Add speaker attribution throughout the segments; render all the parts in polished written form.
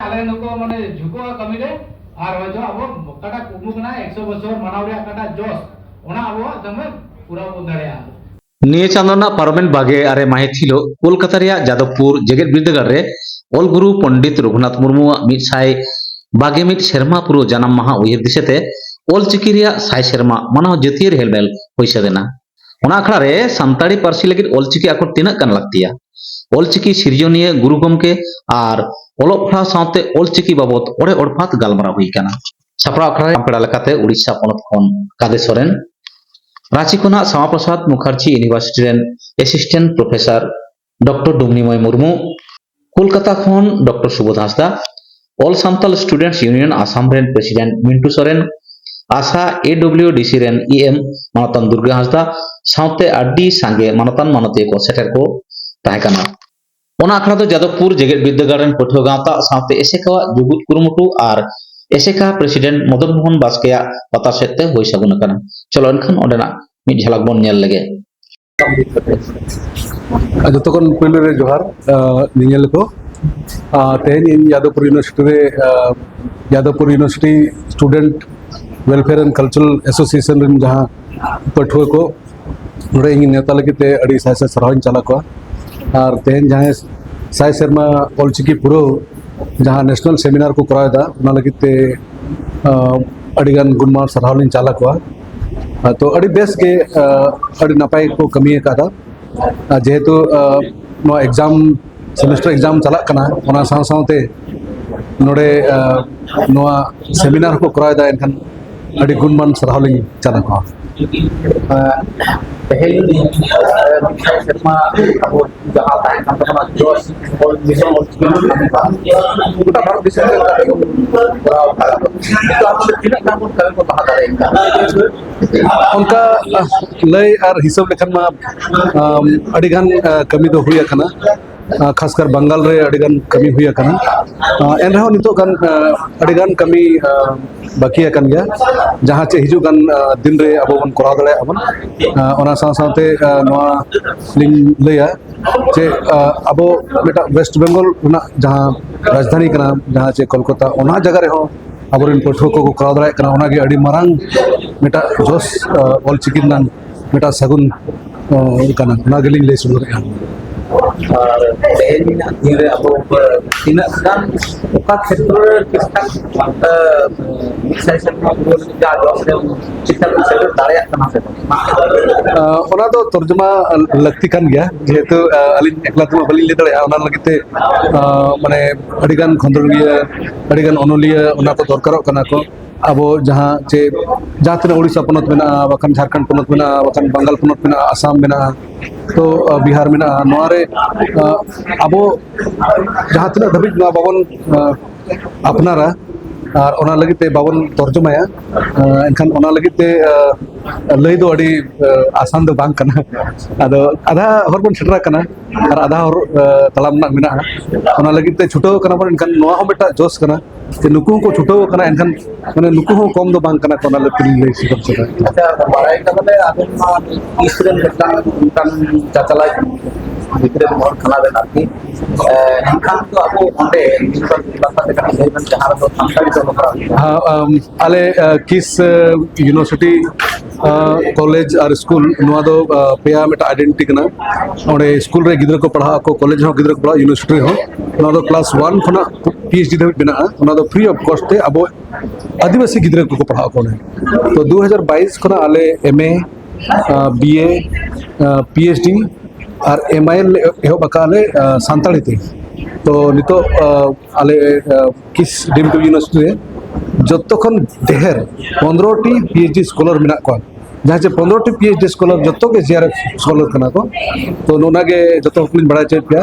Speaker 1: आले नको माने झुको कमी रे और जो अब कटा कुमु कना 100 बछर मानाव रे कटा जोस ओना अब दमे पूरा बो दाड़िया
Speaker 2: निये चांदोना पार्मेंट बागे आरे माहित हिलो कोलकाता रे जादवपुर जेगेट बिरदागार रे ऑल गुरु पंडित रघुनाथ मुर्मू मिसाई बागे मित शर्मा पुरो जन्म माहा उयहर दिसेते ऑल चिकी रे साई शर्मा मानव जतियर हेलमेल होइसा देना ओना आखड़ा रे सानताड़ी पारसी लगित ऑल चिकी आको तिना कान लागतिया ऑल चिकी सिरजनिया गुरु गमके और ऑलोक पढ़ा साथे ऑल चिकी बाबत ओड़े ओड़फात गालमारा हुई काना सापड़ा आखड़ा पेड़ा लेकाते उड़ीसा पनत खन कादे सोरेन रांची खुना श्यामा प्रसाद मुखार्जी यूनिवर्सिटी रेन assistant professor doctor Dumnimay Murmu Kolkata खन doctor Subodh Hansda all Santal students union Assam रेन प्रेसिडेंट मिंटू सोरेन आशा एडब्ल्यूडीसी रेन ईएम मानतान दुर्गा हांसदा साथे आडी सांगे मानतान मानते को सेटर को ताहेकाना ओना आखड़ा दो जादवपुर जेगेट बिरदागार रेन पठुआ गावता साथे एसेका जुगुत कुरुमुटु और एसेका प्रेसिडेंट मदन मोहन बास्केया पता सेते होई सागुन काना चलो एनखान ओंडेना मिद झलक बोन नेल लेगे
Speaker 3: जतोखन पहले रे जोहार नियल को तेहन इन Jadavpur university student welfare and cultural association रेन जहां पठुआ को नोडे इन नेता लगिते अड़ी साय साय सराहन चला को और तेहन जहां साय शर्मा ऑलचिकी पुरो जहां नेशनल सेमिनार को करायदा उना लगिते अड़ीगान गुणमान सराहन चला को तो अड़ी बेस के अड़ी नपाय को कमी कादा जेहेतु नो एग्जाम सेमेस्टर एग्जाम चला कना ओना साव सावते नोडे नोआ सेमिनार को करायदा एनखान अड़ी गुणमान सराहन चला को
Speaker 4: पहले शर्मा अब जहाँ ताहे काम करना जोश और मिशन और पूरा भारत देश में पूरा तो आप कितना काम करने को कहा रहेगा
Speaker 3: उनका लय और हिसाब लेखन में अड़ीगान कमी तो हुई कना खासकर बंगाल रे अड़ीगान कमी हुई कना एन रहो नितो गान अड़ीगान कमी बाकी अकन गया जहाँ चे हिजू गान दिन रे अब बन करा दले अबन ओना साथ साथे नोआ लिंग लया चे अब बेटा वेस्ट बंगाल उना जहाँ राजधानी कना जहाँ चे कोलकाता ओना जगह रे हो अबरिन पठुआ को करा दले कना ओना गे अड़ी मारांग बेटा जोस ऑल चिकिन नान बेटा सगुन कना ओना गेलिंग ले सुन रे
Speaker 4: और पहले धीरे अब तीन गान का क्षेत्र किसका मिक्सेशन में बोल जा जोश रे चिकन से दाड़िया कना से
Speaker 3: ओना तो तर्जुमा लगती कान गया जेहेतु अलिन एकला तुम बलिन ले दड़े ओना लगते माने अड़ीगान खंदरलिया अड़ीगान ओनलिया ओना को दरकारो कना को अब जहाँ चे जहाँ तीन उड़ीसा पनत में बखान झारखंड पनत में बखान बंगाल पनत में आसाम में तो बिहार में नोरे अब जहाँ तीन धबित बाबन अपनारा और ओना लगते बाबन तर्जुमाया एनखान ओना लगते लय दो अड़ी आसान दो बांग कना आदो आधा हर बन छटरा कना और आधा हर तलाम ना मिना ओना लगते छुटो कना बन एनखान नोआ हो बेटा जोश कना कि नुकु को छुटो कना एनखान माने नुकु हो कम दो बांग कना कोना लपि लय सिकम से
Speaker 4: अच्छा बड़ाई का बले आदम मा ईश्वरन घटना उनकान चाचलाई भितरे मोर खाना देना की इनखान तो आपको ओंडे निपर भाषा से कना सही बन जहां तो संस्कारी तो करा
Speaker 3: हाँ आले किस यूनिवर्सिटी कॉलेज और स्कूल नोआ दो पेया मेटा आइडेंटिटी कना ओंडे स्कूल रे गिद्रा को पढ़ा को कॉलेज हो गिद्रा को पढ़ा यूनिवर्सिटी हो नोआ दो क्लास 1 खना पीएचडी धबित बिना ओना दो फ्री ऑफ कॉस्ट ते अब आदिवासी गिद्रा को पढ़ा को तो 2022 खना आले एमए बीए पीएचडी और एमआईएल एहो बकाले सांताली ते तो नितो आले किस डीम्ड यूनिवर्सिटी रे जतोखन ढेर 15टी पीएचडी स्कॉलर मिना को जहाँ से 15टी पीएचडी स्कॉलर जतो के जीआरएफ स्कॉलर कना को तो नोना के जतो हकलिन बड़ा चे पिया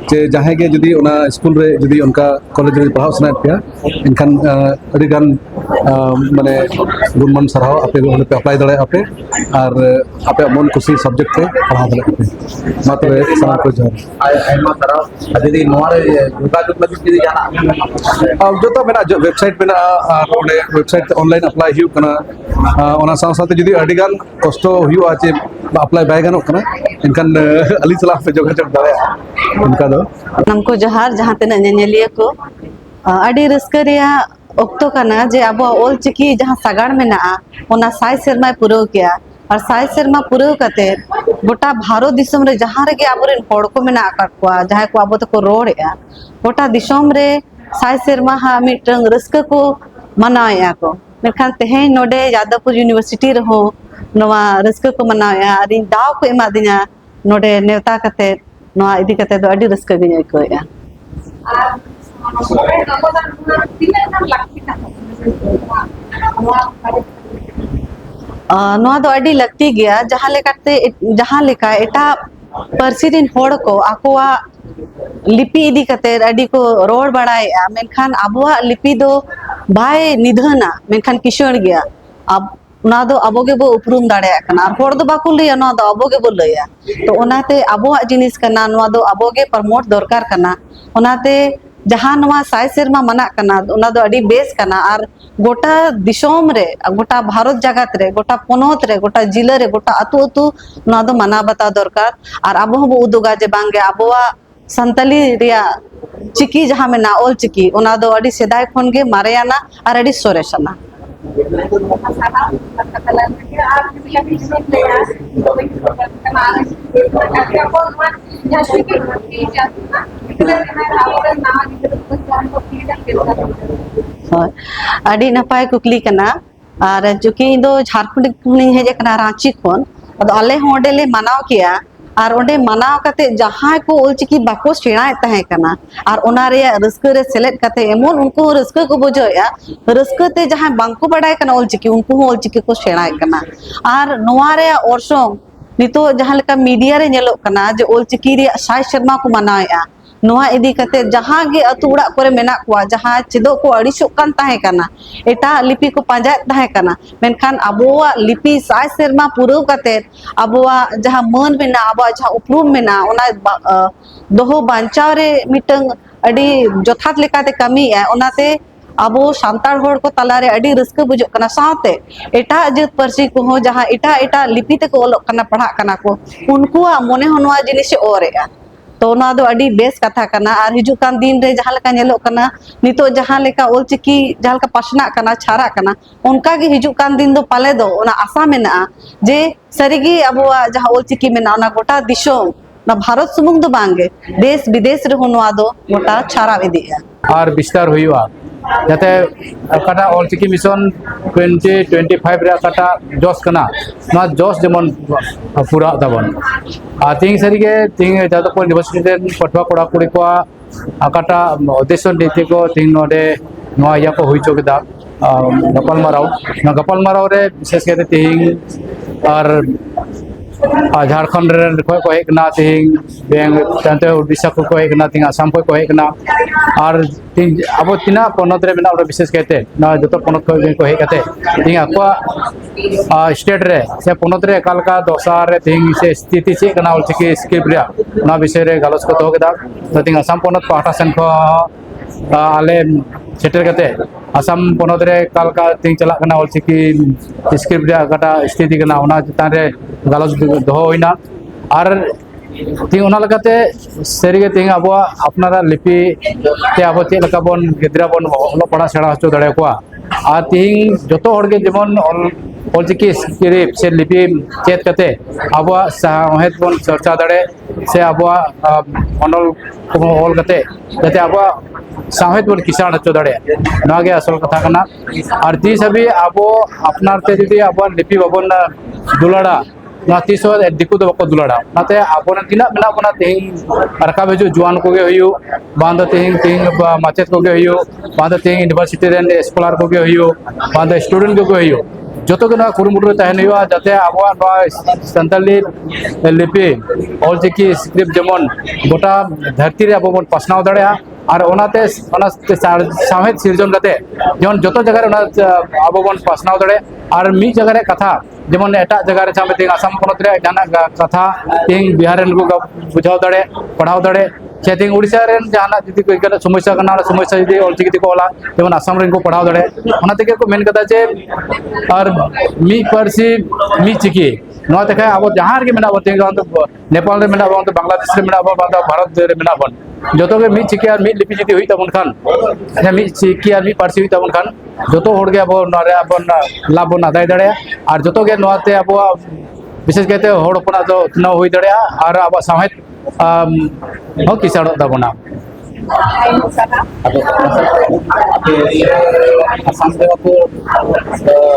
Speaker 3: जे जहाँ के जदी ओना स्कूल रे जदी उनका कॉलेज रे पढ़ाव सना पिया इनखान अड़ी गान माने गुणमान सराव आपे ओने पे अप्लाई दले आपे और आपे मन खुशी सब्जेक्ट पे पढ़ा दले आपे मात्र सारा को जहर
Speaker 4: आयमा सराव जदी नोआ रे जोगाजोग लगी जदी जाना
Speaker 3: अब जो तो मेरा वेबसाइट में ओने वेबसाइट ऑनलाइन अप्लाई हिउ कना ओना साथ साथ जदी अड़ीगान कष्ट हुआ आचे अप्लाई बाय गानो कना इनखान अली सलाह पे जोगाजोग दाड़े इनका दो
Speaker 5: नमको जोहार जहाँ तीन नेलिया को ᱟᱹᱰᱤ ᱨᱟᱹᱥᱠᱟᱹ ᱨᱮᱭᱟᱜ ᱚᱠᱛᱚ ᱠᱟᱱᱟ ᱡᱮ ᱟᱵᱚᱣᱟᱜ ᱚᱞᱪᱤᱠᱤ ᱡᱟᱦᱟᱸ ᱥᱟᱜᱟᱲ ᱢᱮᱱᱟᱜᱼᱟ ᱚᱱᱟ 100 ᱥᱮᱨᱢᱟᱭ ᱯᱩᱨᱟᱹᱣ ᱠᱮᱜᱼᱟ ᱟᱨ 100 ᱥᱮᱨᱢᱟ ᱯᱩᱨᱟᱹᱣ ᱠᱟᱛᱮ गोटा भारत दिसम रे जहाँ रे आबोरेन होड़ को मेना आकाद कोआ जहाँ को आबो तको रोड़ेआ गोटा दिसम रे 100 सेरमा हा मिटंग रस्का को मनाएआ को मेखान तेहे नोडे यादवपुर यूनिवर्सिटी रहो नवा रस्का को मनाएआ और इन दाव को एमा दिना नोडे नेवता कते नवा इदी कते दो अडी रस्का गिने कोया नवा दो अडी लगती गया जहाँ लेका एटा परसिदिन होड़ को आकोआ लिपि इदी कते अडी को रोड बढ़ाएआ मेनखान आबुआ लिपि दो बाय निधना मेनखान किशोर गया अब ना दो अबोगे बो उपरुम दाड़े कना होड़ दो बाकु लैया ना दो अबोगे बो लैया तो ओनाते आबुआ जिनिस कना नवा दो अबोगे प्रमोट दरकार कना ओनाते जहाँ नवा 100 सेरमा मना कना ओना दो अडी बेस कना और गोटा दिसोम रे गोटा भारत जगत रे गोटा पोनोत रे गोटा जिला रे गोटा अतु अतु ना दो मना बता दरकार और अब हबो उदुगा जे बांगे आबोआ संताली रिया चिकी जहाँ में ना ओल चिकी ओना दो अडी सेदाय खन गे मारेयाना और अडी सोरेसना अडी नपाय कुकली कना और चूंकि दो झारखंड खुनी हेजे कना रांची खन अदो आले होडेले मनाव किया और ओंडे मनाव कते जहाँ को ओलचिकी बाको सेणाय तहे कना और ओना रे रस्का रे सेलेट कते एमन उनको रस्का को बुझोया रस्का ते जहाँ बांको बडाय कना ओलचिकी उनको ओलचिकी को सेणाय कना और नोवा रे ओरसोंग नितो जहाँ लेका मीडिया रे नेलो कना जे ओलचिकी रे 100 शर्मा को मनाएआ नोवा इदी कते जहाँ गे अतु उड़ा करे मेना कुआ जहाँ चिदो को अड़िसोक कान ताहे कना एटा लिपि को पांजाय ताहे कना मेनखान अबोआ लिपि 100 सेरमा पुरौ कते अबोआ जहाँ मन मेना अबोआ जहाँ उपरुम मेना ओना दोहो बांचाव रे मिटंग अडी जोथात लेकाते कमी है ओनाते अबो सांताड़ होड़ को तलारे अडी रस्का बुझो कना साथे एटा जत परसी को हो जहाँ एटा लिपि ते को ओलोक कना पढ़ा कना को उनकुआ मोने होनवा जिनिस ओरेआ तो ना दो अडी बेस कथा कना और हिजु कान दिन रे जहाँ लेका नेलो कना नितो जहाँ लेका ओलचिकी जहाँ लेका पासना कना छारा कना उनका गे हिजु कान दिन दो पाले दो ओना आशा मेना जे सरिगी अबोआ जहाँ ओलचिकी मेना ओना गोटा दिसोम ना भारत सुमुंग दो बांगे देश विदेश रे होनवा दो गोटा छारा इदिया
Speaker 1: और विस्तार हुआ जाते अकाटा ओलचिकी मिशन 2025 रे अकाटा जोस कना ना जोस जेमन पूरा तबन तिंग सरीगे तिंग जादवपुर यूनिवर्सिटी रे पठवा कोड़ा कुड़ी को अकाटा उद्देश्य नीति को तिंग नोडे नवा या को हुई चोकेदा गपाल माराव रे विशेष करते तिंग और झारखंड रे को हेकना तिंग बेंग तंते उड़ीसा को हेकना तिंग आसाम को हेकना और तिंग अब तिना पनत रे मेना विशेष कहते ना जतो पनत को हेकते तिंग आको स्टेट रे से पनत रे कालका दोसार रे तिंग से स्थिति से कना ओलचिकी स्क्रिप्ट रे ना विषय रे गलस को तो केदा तो तिंग आसाम पनत पाटा सेन को आले सेटर कते आसाम पनत रे कालका तिंग चला कना ओलचिकी स्क्रिप्ट रे काटा स्थिति कना ओना चितान रे गलस दोहो होइना और तिंग ओना लगाते सरीगे तिंग अब अपनारा लिपि ते अब चेक लका बन गिद्रा बन ओलो पढ़ा सेड़ा हचो दड़े कोआ और तिंग जतो हड़गे जेमन ओलचिकी स्क्रिप्ट से लिपि चेक कते अब साहेत बन चर्चा दड़े से अब मनोल को ओल कते जते अब साहेत बन किसान हचो दड़े नागे असल कथा कना और ती सभी अब अपनार ते जदी अब लिपि बाबन दुलाड़ा ना तीसो दिकु दो बको दुलाड़ा नाते आबोना तिना मेना बना तेहिं रकाब हिजु जुआन को गे हुयु बांध तेहिं माचेत को गे हुयु बांध तेहिं यूनिवर्सिटी रेन स्कॉलर को गे हुयु बांध स्टूडेंट को गे हुयु जोतो के ना कुरुमुटु तहन हुआ जाते आबो संताली लिपि ओलचिकी स्क्रिप्ट जेमन गोटा धरती रे आबो पासनाव दाड़ेया और ओनाते साहेत सिरजन कते जेमन जोतो जगह रे आबो बन पासनाव दाड़े और मी जगह रे कथा जेमन एटा जगह रे चामे तिंग आसाम पनत रे जाना कथा तिंग बिहार रेन को बुझाव दाड़े पढ़ाव दाड़े से तिंग उड़ीसा रेन जाना जदी कोई कदा समस्या कना समस्या जदी ओलचिकी को ओला जेमन आसाम रेन को पढ़ाव दाड़े ओना तेके को मेन कदा जे और मी परसी मी चिकी नवा तेखा अब जहाँ रे मेना बन नेपाल रे मेना बन बांग्लादेश रे मेना बन भारत रे मेना बन जोतो के मिट चिकी और मिट लिपि जुदी हुई तबन खान अच्छा मिट चिकी और मिट पार्सी हुई तबन खान जोतो होड़ के अब नरे अब लाभ बन आदाय दड़े और जोतो के नवाते अब विशेष कहते होड़ अपना तो न हुई दड़े और अब साहेब हो किसाड़ तबना
Speaker 4: asam dewa ko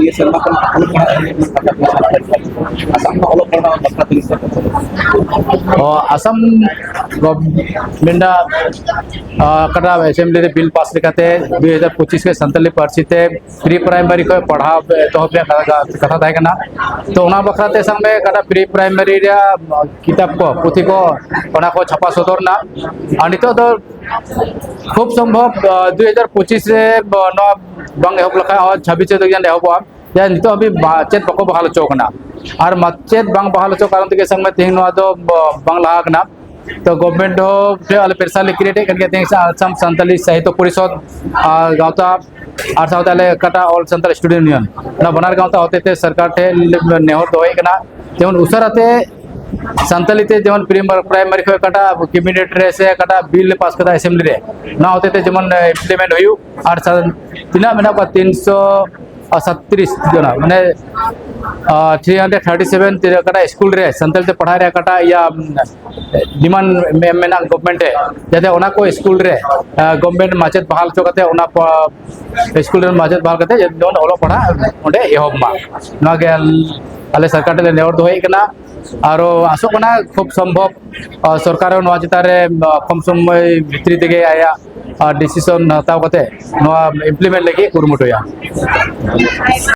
Speaker 4: ये serma kan kalau asam ko kalau pernah dapat tulis
Speaker 1: और असम गवर्नमेंट कटा असेंबली रे बिल पास लेकाते 2025 के संतली पार्सी ते प्री प्राइमरी को पढ़ा तो कथा था ना तो ओना बखराते संगे कटा प्री प्राइमरी रे किताब को पुथी को ओना को छापा सदर ना अनितो तो खूब संभव 2025 रे न बंग एहब लखा और 26 तक जान एहब या नितो अभी चेत बको बहाल चौकना और मचेत बांग बहाल चौक कारण के संग में तेंग नवा दो बांग लहा कना तो गवर्नमेंट हो पे अले पेरसाले क्रिएट करके तेंग असम संतली साहित्य परिषद गावता और सावताले कटा ऑल संतल स्टूडेंट यूनियन ना बनार गावता होते थे सरकार थे नेहर दोय कना जेमन उसराते संतली ते जेमन प्राइमरी को कटा कैबिनेट रे से कटा बिल पास कदा असेंबली रे ना होते थे जेमन इम्प्लीमेंट हुई और तिना मेना का 337 जना माने 337 कटा स्कूल रे संतल ते पढ़ा रे कटा या डिमांड मेना गवर्नमेंट है जाते ओना को स्कूल रे गवर्नमेंट माचेत बहाल चोकते ओना स्कूल रे माचेत बहाल कते जोन ओलो पढ़ा ओंडे एहब मा ना के आले सरकार टे नेवर दोय कना और आसो कना खूब संभव सरकार नवा चितारे कम समय भित्री तेगे आया डिसीजन हताव कते नवा इम्प्लीमेंट लगी कुरुमुटोया